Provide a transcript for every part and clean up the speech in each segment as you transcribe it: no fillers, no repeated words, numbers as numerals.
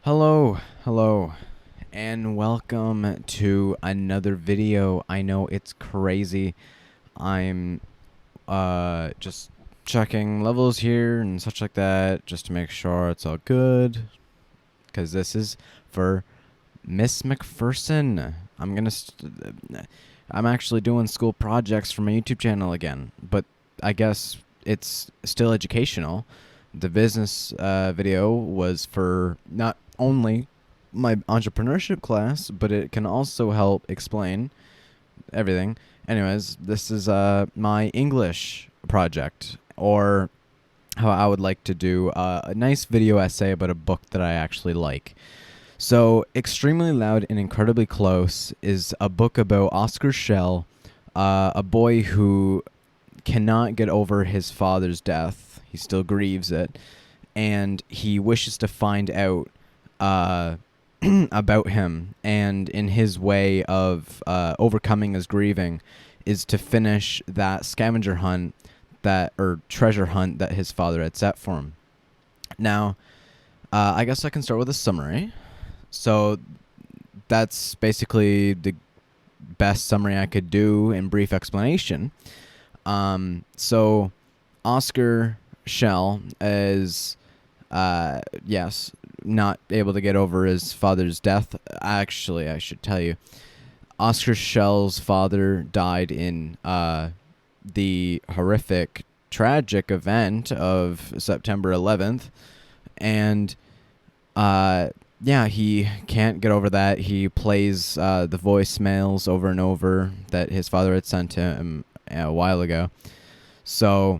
Hello, and welcome to another video. I know it's crazy. I'm just checking levels here and such like that just to make sure it's all good, because this is for Miss McPherson. I'm actually doing school projects for my YouTube channel again, but I guess it's still educational. The business video was for not only my entrepreneurship class, but it can also help explain everything. Anyways, this is my English project, or how I would like to do a nice video essay about a book that I actually like. So, Extremely Loud and Incredibly Close is a book about Oskar Schell, a boy who cannot get over his father's death. He still grieves it, and he wishes to find out about him. And in his way of overcoming his grieving, is to finish that scavenger hunt or treasure hunt that his father had set for him. Now, I guess I can start with a summary. So that's basically the best summary I could do in brief explanation. So Oskar Schell is, yes, not able to get over his father's death. Actually, I should tell you, Oskar Schell's father died in the horrific, tragic event of September 11th, and yeah, he can't get over that. He plays the voicemails over and over that his father had sent to him a while ago. So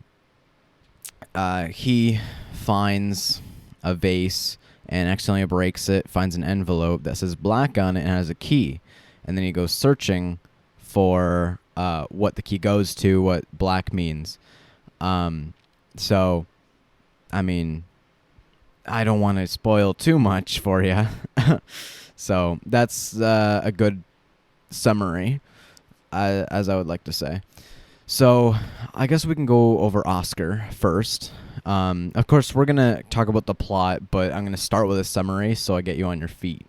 he finds a vase and accidentally breaks it, finds an envelope that says black on it and has a key. And then he goes searching for what the key goes to, what black means. So, I mean, I don't want to spoil too much for you. So that's a good summary, as I would like to say. So I guess we can go over Oskar first. Of course, we're going to talk about the plot, but I'm going to start with a summary so I get you on your feet.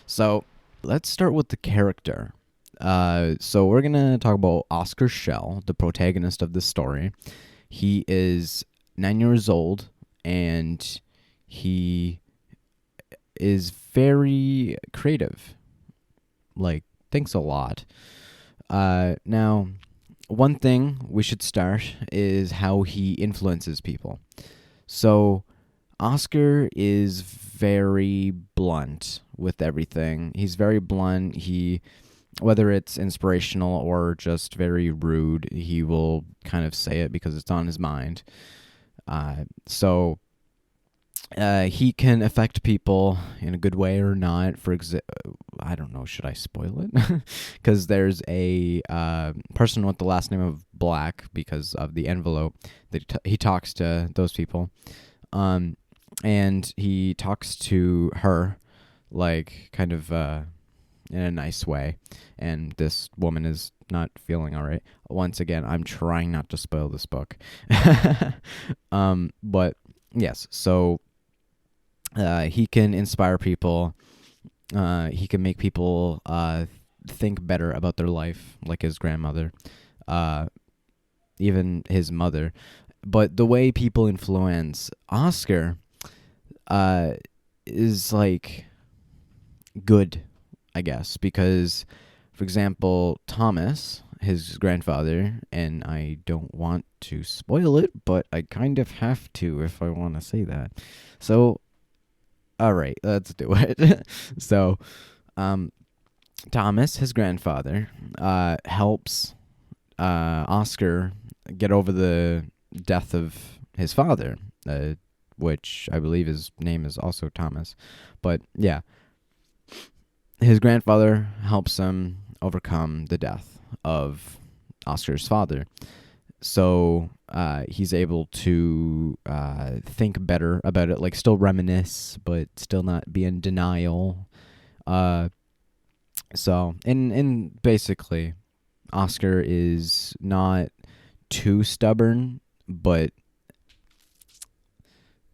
So let's start with the character. So we're going to talk about Oskar Schell, the protagonist of this story. He is 9 years old, and he is very creative. Like, thinks a lot. Now, one thing we should start is how he influences people. So, Oskar is very blunt with everything. He's very blunt. Whether it's inspirational or just very rude, he will kind of say it because it's on his mind. So he can affect people in a good way or not. I don't know, should I spoil it? Because there's a person with the last name of Black, because of the envelope that he talks to those people. And he talks to her, like, kind of in a nice way. And this woman is not feeling all right. Once again, I'm trying not to spoil this book. But yes, so he can inspire people. He can make people think better about their life, like his grandmother, even his mother. But the way people influence Oskar is like good, I guess, because, for example, Thomas, his grandfather, and I don't want to spoil it, but I kind of have to if I want to say that. So, all right, let's do it. So, Thomas, his grandfather, helps Oskar get over the death of his father, which I believe his name is also Thomas. But yeah, his grandfather helps him overcome the death of Oskar's father. So he's able to think better about it, like still reminisce, but still not be in denial. So, and basically, Oskar is not too stubborn, but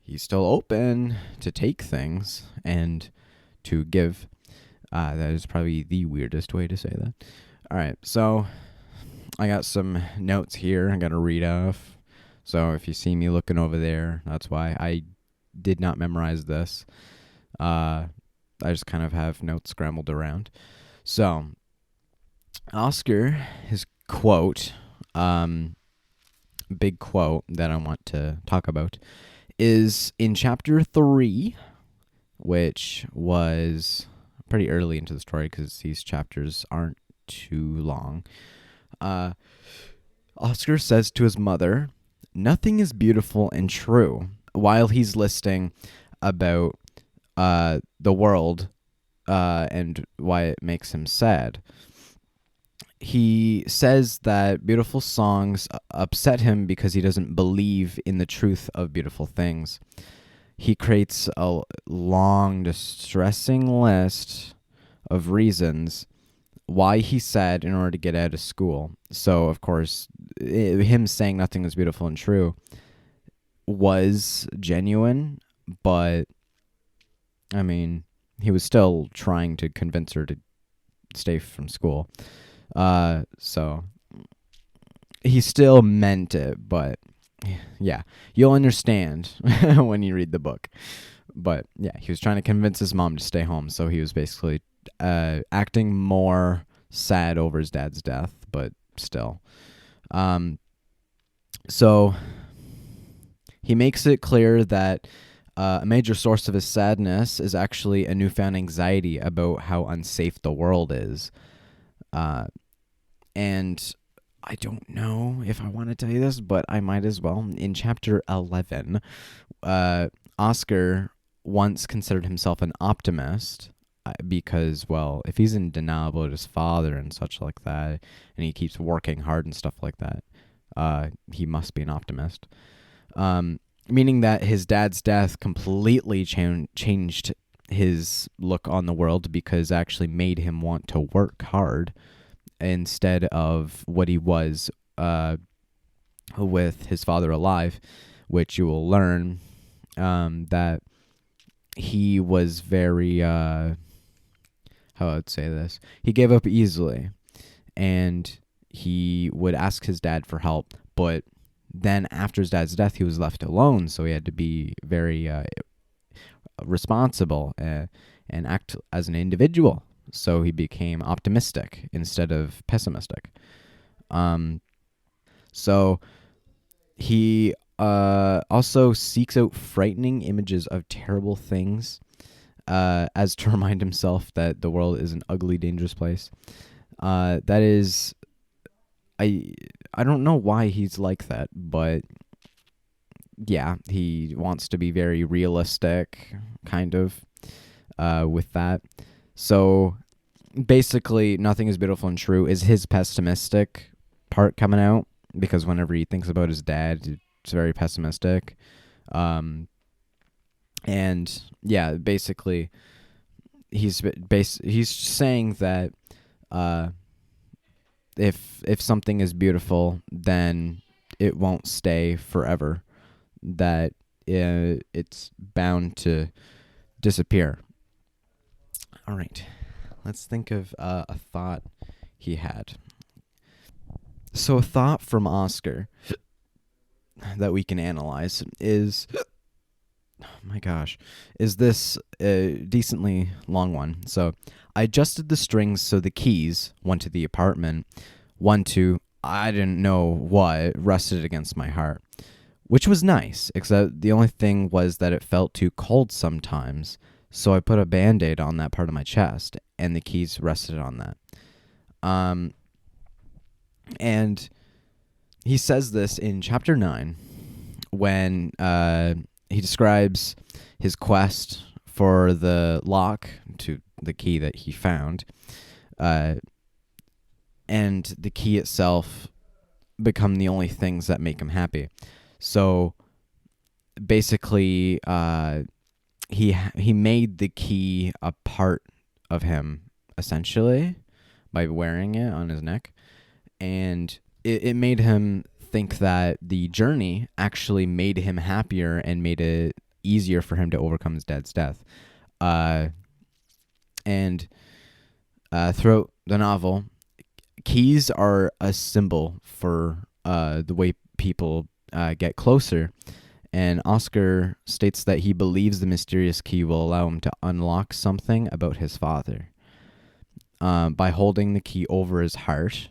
he's still open to take things and to give. That is probably the weirdest way to say that. All right, so I got some notes here I got to read off. So if you see me looking over there, that's why. I did not memorize this. I just kind of have notes scrambled around. So, Oskar, his quote, big quote that I want to talk about, is in chapter 3, which was pretty early into the story because these chapters aren't too long. Oskar says to his mother, "Nothing is beautiful and true," while he's listing about the world and why it makes him sad. He says that beautiful songs upset him because he doesn't believe in the truth of beautiful things. He creates a long, distressing list of reasons why he's sad in order to get out of school. So, of course, him saying nothing is beautiful and true was genuine, but, I mean, he was still trying to convince her to stay from school. So, he still meant it, but, yeah, you'll understand when you read the book. But, yeah, he was trying to convince his mom to stay home, so he was basically acting more sad over his dad's death, but still. So he makes it clear that a major source of his sadness is actually a newfound anxiety about how unsafe the world is. And I don't know if I want to tell you this, but I might as well. In chapter 11, Oskar once considered himself an optimist because, well, if he's in denial about his father and such like that, and he keeps working hard and stuff like that, he must be an optimist. Meaning that his dad's death completely changed his look on the world because it actually made him want to work hard instead of what he was with his father alive, which you will learn that he was very, how I'd say this, he gave up easily, and he would ask his dad for help, but then after his dad's death, he was left alone, so he had to be very responsible and act as an individual. So he became optimistic instead of pessimistic. So he also seeks out frightening images of terrible things as to remind himself that the world is an ugly, dangerous place. That is, I don't know why he's like that, but yeah, he wants to be very realistic, kind of, with that. So basically, nothing is beautiful and true is his pessimistic part coming out, because whenever he thinks about his dad, it's very pessimistic. And yeah, basically, he's saying that if something is beautiful, then it won't stay forever. That it's bound to disappear. All right, let's think of a thought he had. So a thought from Oskar that we can analyze is, oh my gosh, is this a decently long one? So I adjusted the strings so the keys, one to the apartment, one to I didn't know what, rested against my heart, which was nice, except the only thing was that it felt too cold sometimes, so I put a Band-Aid on that part of my chest, and the keys rested on that. And he says this in chapter 9 when he describes his quest for the lock to the key that he found, and the key itself become the only things that make him happy. So basically, he made the key a part of him, essentially, by wearing it on his neck. And it made him think that the journey actually made him happier and made it easier for him to overcome his dad's death. And throughout the novel, keys are a symbol for the way people get closer. And Oskar states that he believes the mysterious key will allow him to unlock something about his father. By holding the key over his heart,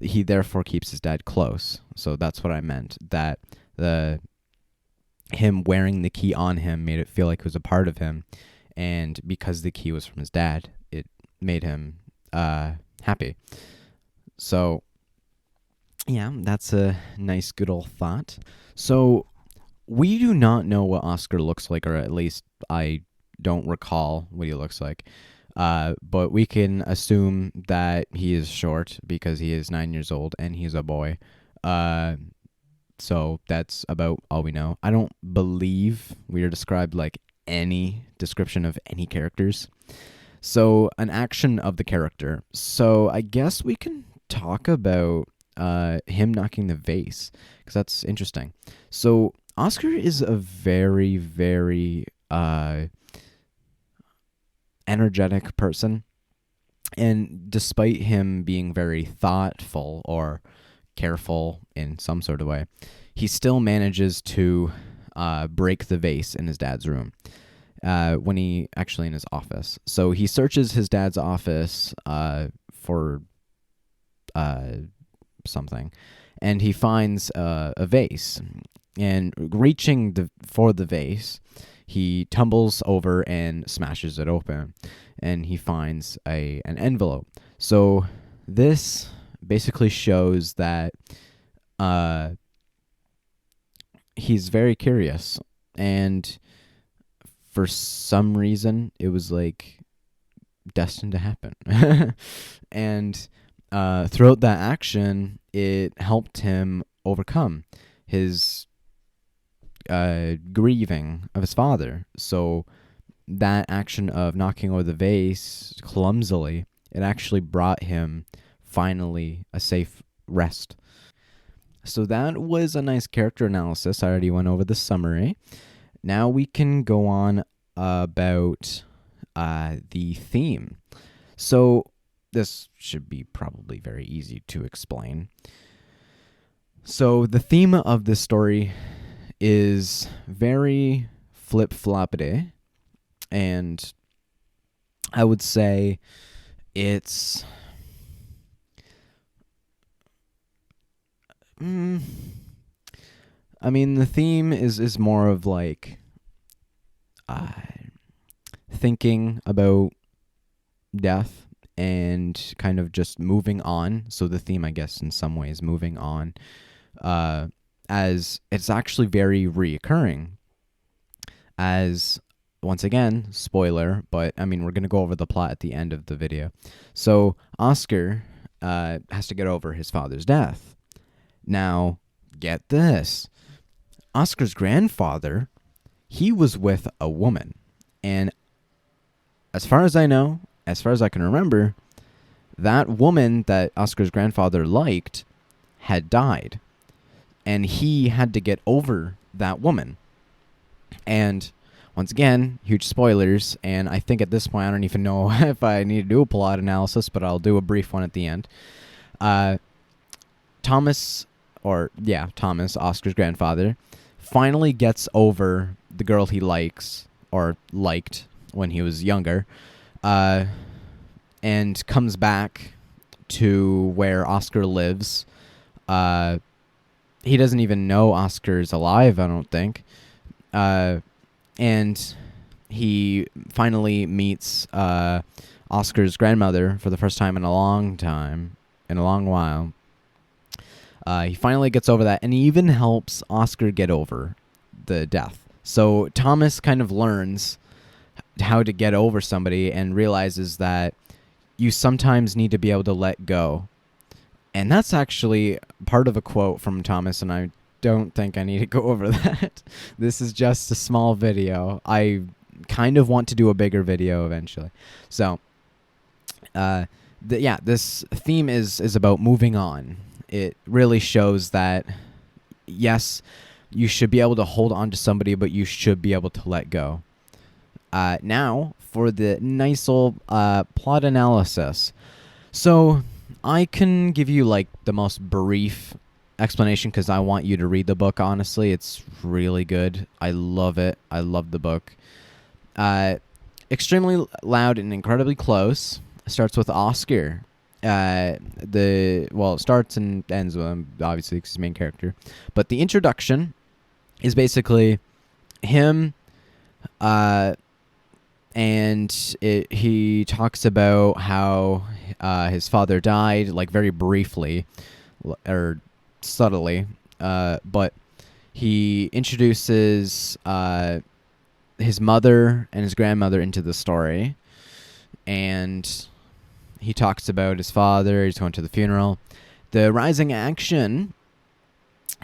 he therefore keeps his dad close. So that's what I meant. That him wearing the key on him made it feel like it was a part of him. And because the key was from his dad, it made him happy. So, yeah, that's a nice, good old thought. So, we do not know what Oskar looks like, or at least I don't recall what he looks like. But we can assume that he is short because he is 9 years old and he's a boy. So that's about all we know. I don't believe we are described like any description of any characters. So an action of the character. So I guess we can talk about him knocking the vase, because that's interesting. So Oskar is a very, very energetic person, and despite him being very thoughtful or careful in some sort of way, he still manages to break the vase in his dad's room. When he actually in his office. So he searches his dad's office for something, and he finds a vase. And reaching for the vase, he tumbles over and smashes it open, and he finds an envelope. So this basically shows that he's very curious, and for some reason, it was like destined to happen. And throughout that action, it helped him overcome his grieving of his father. So that action of knocking over the vase clumsily, it actually brought him finally a safe rest. So that was a nice character analysis. I already went over the summary. Now we can go on about the theme. So this should be probably very easy to explain. So the theme of this story is very flip-floppity, and I would say it's I mean, the theme is more of like thinking about death and kind of just moving on. So the theme, I guess, in some ways, moving on, as it's actually very reoccurring. As, once again, spoiler, but I mean, we're going to go over the plot at the end of the video. So Oskar has to get over his father's death. Now, get this. Oskar's grandfather, he was with a woman. And as far as I know, as far as I can remember, that woman that Oskar's grandfather liked had died. And he had to get over that woman. And once again, huge spoilers. And I think at this point, I don't even know if I need to do a plot analysis, but I'll do a brief one at the end. Thomas, Oskar's grandfather, finally gets over the girl he likes or liked when he was younger, and comes back to where Oskar lives. He doesn't even know Oskar's alive, I don't think. And he finally meets Oskar's grandmother for the first time in a long while. He finally gets over that, and he even helps Oskar get over the death. So Thomas kind of learns how to get over somebody and realizes that you sometimes need to be able to let go. And that's actually part of a quote from Thomas, and I don't think I need to go over that. This is just a small video. I kind of want to do a bigger video eventually. So, this theme is about moving on. It really shows that, yes, You should be able to hold on to somebody, but you should be able to let go. Now, for the nice old plot analysis. So, I can give you, like, the most brief explanation because I want you to read the book, honestly. It's really good. I love it. I love the book. Extremely loud and incredibly close. Starts with Oskar. It starts and ends with him, obviously, because he's the main character. But the introduction is basically him, and he talks about how his father died, like, very briefly, or subtly, but he introduces his mother and his grandmother into the story, and he talks about his father. He's going to the funeral. The rising action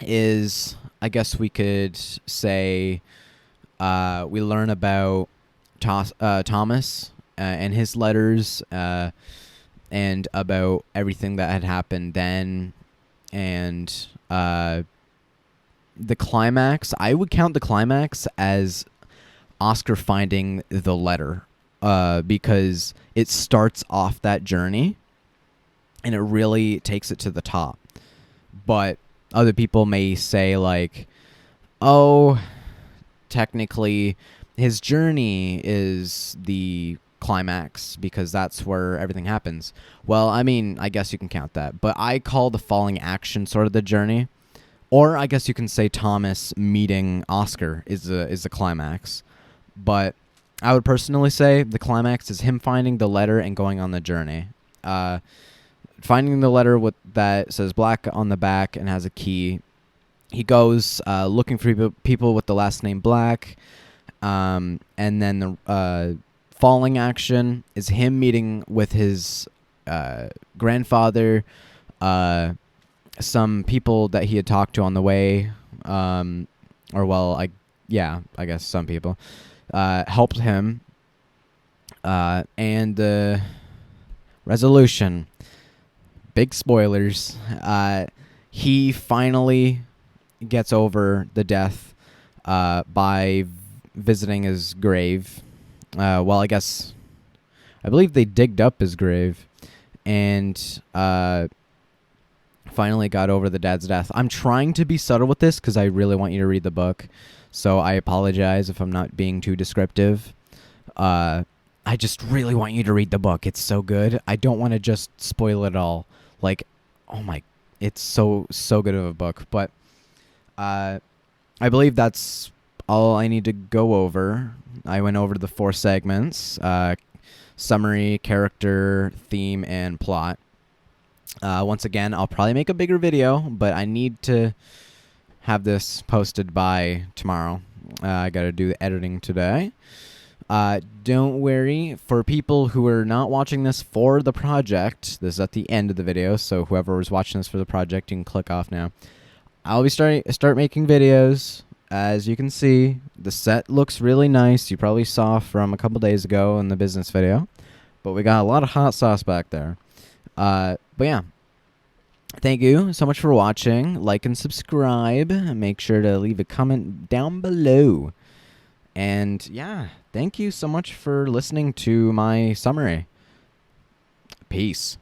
is, I guess we could say, we learn about Thomas and his letters, and about everything that had happened then, and the climax. I would count the climax as Oskar finding the letter, because it starts off that journey and it really takes it to the top. But other people may say, like, oh, technically his journey is the climax because that's where everything happens. Well, I mean, I guess you can count that, but I call the falling action sort of the journey. Or I guess you can say Thomas meeting Oskar is the climax. But I would personally say the climax is him finding the letter and going on the journey. Finding the letter that says Black on the back and has a key. He goes looking for people with the last name Black. And then the falling action is him meeting with his grandfather, some people that he had talked to on the way, I guess some people helped him, and the resolution, big spoilers, he finally gets over the death by visiting his grave. I believe they digged up his grave, and finally got over the dad's death. I'm trying to be subtle with this because I really want you to read the book, so I apologize if I'm not being too descriptive. I just really want you to read the book. It's so good. I don't want to just spoil it all. Like, oh my, it's so good of a book. But I believe that's all I need to go over. I went over the 4 segments: summary, character, theme, and plot. Once again, I'll probably make a bigger video, but I need to have this posted by tomorrow. I got to do the editing today. Don't worry, for people who are not watching this for the project, this is at the end of the video, so whoever was watching this for the project, you can click off now. I'll be start making videos. As you can see, the set looks really nice. You probably saw from a couple days ago in the business video, but we got a lot of hot sauce back there. But yeah, thank you so much for watching. Like and subscribe. Make sure to leave a comment down below. And yeah, thank you so much for listening to my summary. Peace.